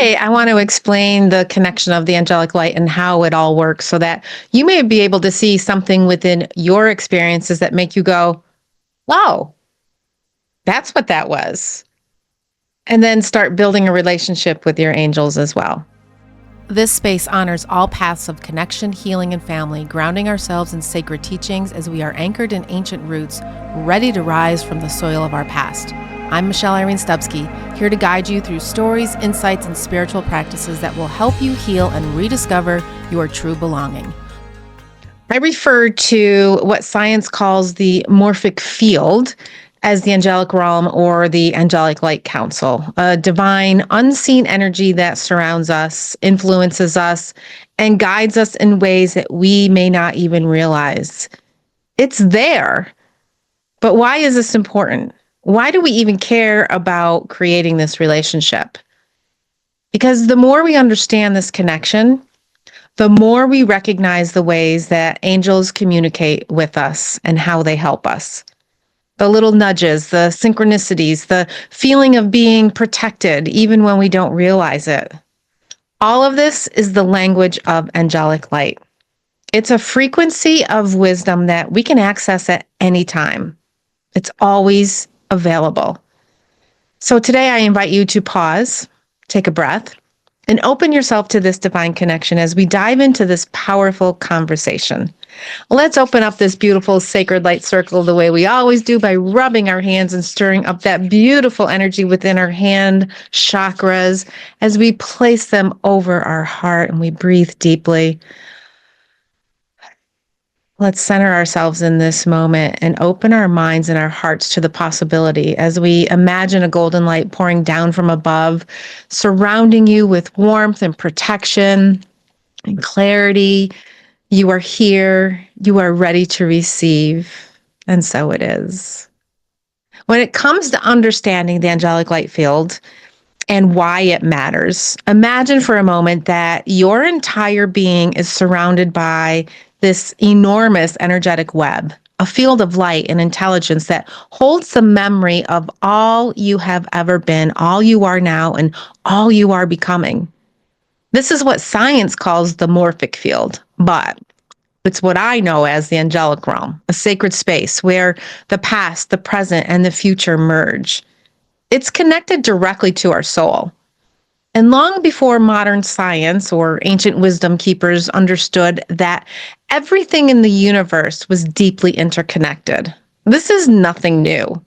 Today, I want to explain the connection of the angelic light and how it all works so that you may be able to see something within your experiences that make you go, "Oh, that's what that was." And then start building a relationship with your angels as well. This space honors all paths of connection, healing, and family, grounding ourselves in sacred teachings as we are anchored in ancient roots, ready to rise from the soil of our past. I'm Michelle Irene Stubsky, here to guide you through stories, insights, and spiritual practices that will help you heal and rediscover your true belonging. I refer to what science calls the morphic field as the angelic realm or the angelic light council, a divine, unseen energy that surrounds us, influences us, and guides us in ways that we may not even realize. It's there. But why is this important? Why do we even care about creating this relationship? Because the more we understand this connection, the more we recognize the ways that angels communicate with us and how they help us. The little nudges, the synchronicities, the feeling of being protected, even when we don't realize it. All of this is the language of angelic light. It's a frequency of wisdom that we can access at any time. It's always available. So today I invite you to pause, take a breath, and open yourself to this divine connection as we dive into this powerful conversation. Let's open up this beautiful sacred light circle the way we always do by rubbing our hands and stirring up that beautiful energy within our hand chakras as we place them over our heart and we breathe deeply. Let's center ourselves in this moment and open our minds and our hearts to the possibility as we imagine a golden light pouring down from above, surrounding you with warmth and protection and clarity. You are here. You are ready to receive. And so it is. When it comes to understanding the angelic light field and why it matters, imagine for a moment that your entire being is surrounded by this enormous energetic web, a field of light and intelligence that holds the memory of all you have ever been, all you are now, and all you are becoming. This is what science calls the morphic field, but it's what I know as the angelic realm, a sacred space where the past, the present, and the future merge. It's connected directly to our soul. And long before modern science or ancient wisdom keepers understood that everything in the universe was deeply interconnected, this is nothing new.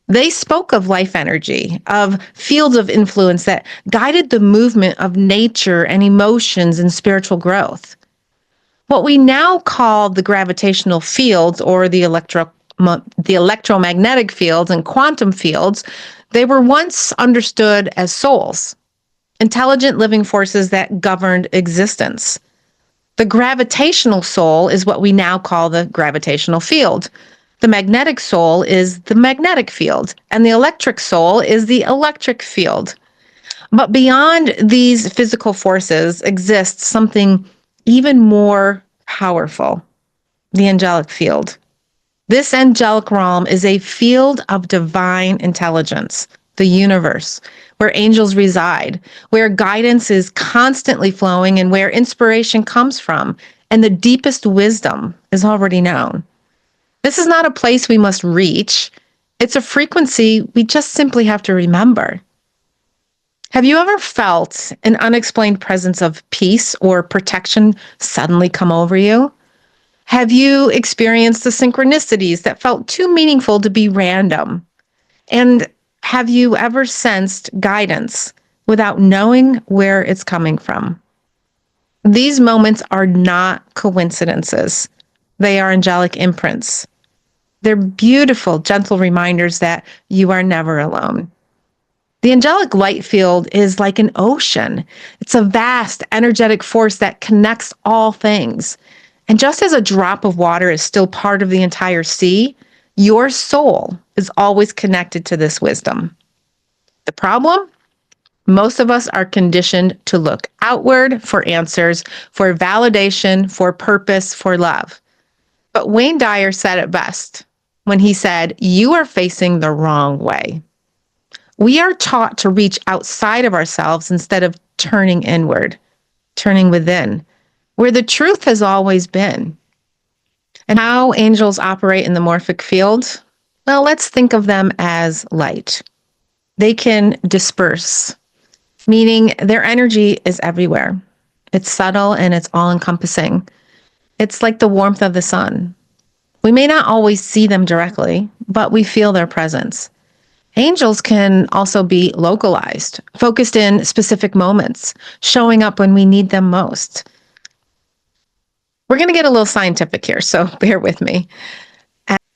They spoke of life energy, of fields of influence that guided the movement of nature and emotions and spiritual growth. What we now call the gravitational fields or the electromagnetic fields and quantum fields, they were once understood as souls, intelligent living forces that governed existence. The gravitational soul is what we now call the gravitational field. The magnetic soul is the magnetic field, and the electric soul is the electric field. But beyond these physical forces exists something even more powerful, the angelic field. This angelic realm is a field of divine intelligence, the universe, where angels reside, where guidance is constantly flowing and where inspiration comes from, and the deepest wisdom is already known. This is not a place we must reach. It's a frequency we just simply have to remember. Have you ever felt an unexplained presence of peace or protection suddenly come over you? Have you experienced the synchronicities that felt too meaningful to be random? And have you ever sensed guidance without knowing where it's coming from? These moments are not coincidences. They are angelic imprints. They're beautiful, gentle reminders that you are never alone. The angelic light field is like an ocean. It's a vast, energetic force that connects all things. And just as a drop of water is still part of the entire sea, your soul is always connected to this wisdom. The problem? Most of us are conditioned to look outward for answers, for validation, for purpose, for love. But Wayne Dyer said it best when he said, "You are facing the wrong way." We are taught to reach outside of ourselves instead of turning inward, turning within, where the truth has always been. And how angels operate in the morphic field? Well, let's think of them as light. They can disperse, meaning their energy is everywhere. It's subtle and it's all encompassing. It's like the warmth of the sun. We may not always see them directly, but we feel their presence. Angels can also be localized, focused in specific moments, showing up when we need them most. We're going to get a little scientific here, so bear with me.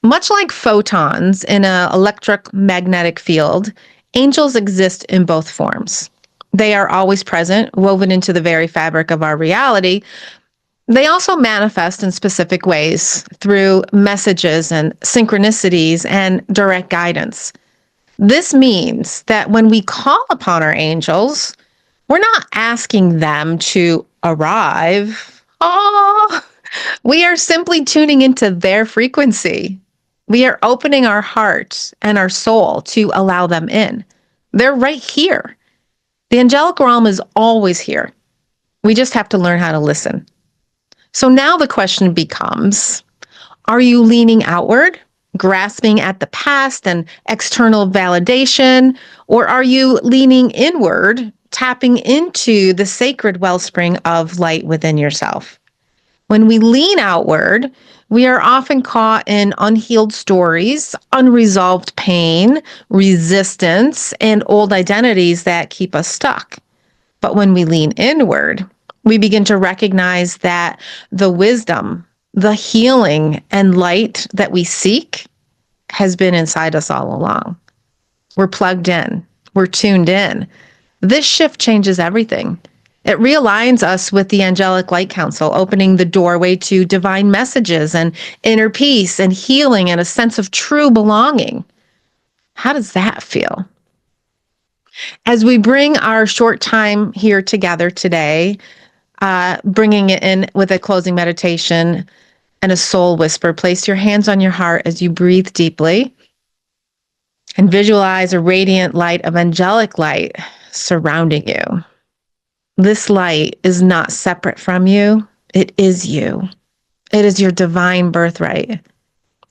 Much like photons in an electromagnetic field, angels exist in both forms. They are always present, woven into the very fabric of our reality. They also manifest in specific ways through messages and synchronicities and direct guidance. This means that when we call upon our angels, we're not asking them to arrive. Oh, we are simply tuning into their frequency. We are opening our heart and our soul to allow them in. They're right here. The angelic realm is always here. We just have to learn how to listen. So now the question becomes, are you leaning outward, grasping at the past and external validation, or are you leaning inward, tapping into the sacred wellspring of light within yourself? When we lean outward, we are often caught in unhealed stories, unresolved pain, resistance, and old identities that keep us stuck. But when we lean inward, we begin to recognize that the wisdom, the healing, and light that we seek has been inside us all along. We're plugged in. We're tuned in. This shift changes everything. It realigns us with the angelic light council, opening the doorway to divine messages and inner peace and healing and a sense of true belonging. How does that feel? As we bring our short time here together today, bringing it in with a closing meditation and a soul whisper, place your hands on your heart as you breathe deeply and visualize a radiant light of angelic light surrounding you. This light is not separate from you. It is you. It is your divine birthright.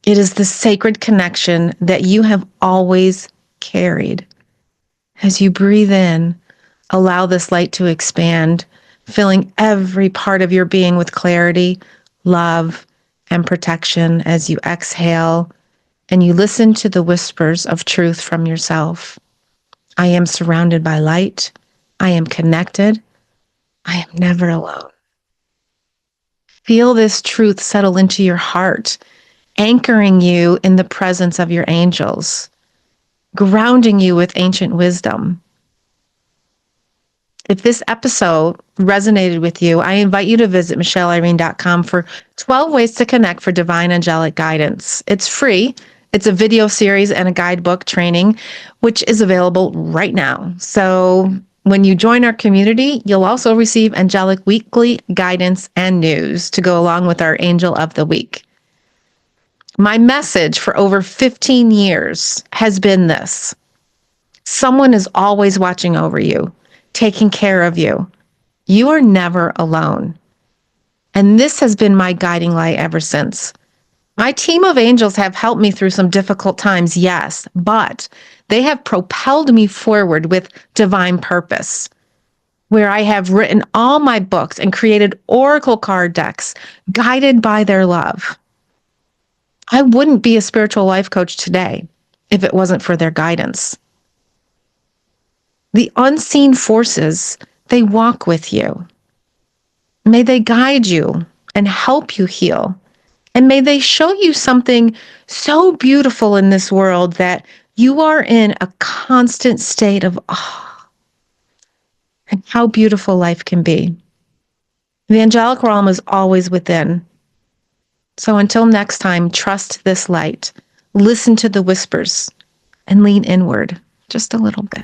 It is the sacred connection that you have always carried. As you breathe in, allow this light to expand, filling every part of your being with clarity, love, and protection as you exhale and you listen to the whispers of truth from yourself. I am surrounded by light. I am connected. I am never alone. Feel this truth settle into your heart, anchoring you in the presence of your angels, grounding you with ancient wisdom. If this episode resonated with you, I invite you to visit michelleirene.com for 12 ways to connect for divine angelic guidance. It's free. It's a video series and a guidebook training, which is available right now. So when you join our community, you'll also receive angelic weekly guidance and news to go along with our Angel of the Week. My message for over 15 years has been this: someone is always watching over you, taking care of you. You are never alone. And this has been my guiding light ever since. My team of angels have helped me through some difficult times, yes, but they have propelled me forward with divine purpose, where I have written all my books and created oracle card decks guided by their love. I wouldn't be a spiritual life coach today if it wasn't for their guidance. The unseen forces, they walk with you. May they guide you and help you heal. And may they show you something so beautiful in this world that you are in a constant state of awe and how beautiful life can be. The angelic realm is always within. So until next time, trust this light, listen to the whispers, and lean inward just a little bit.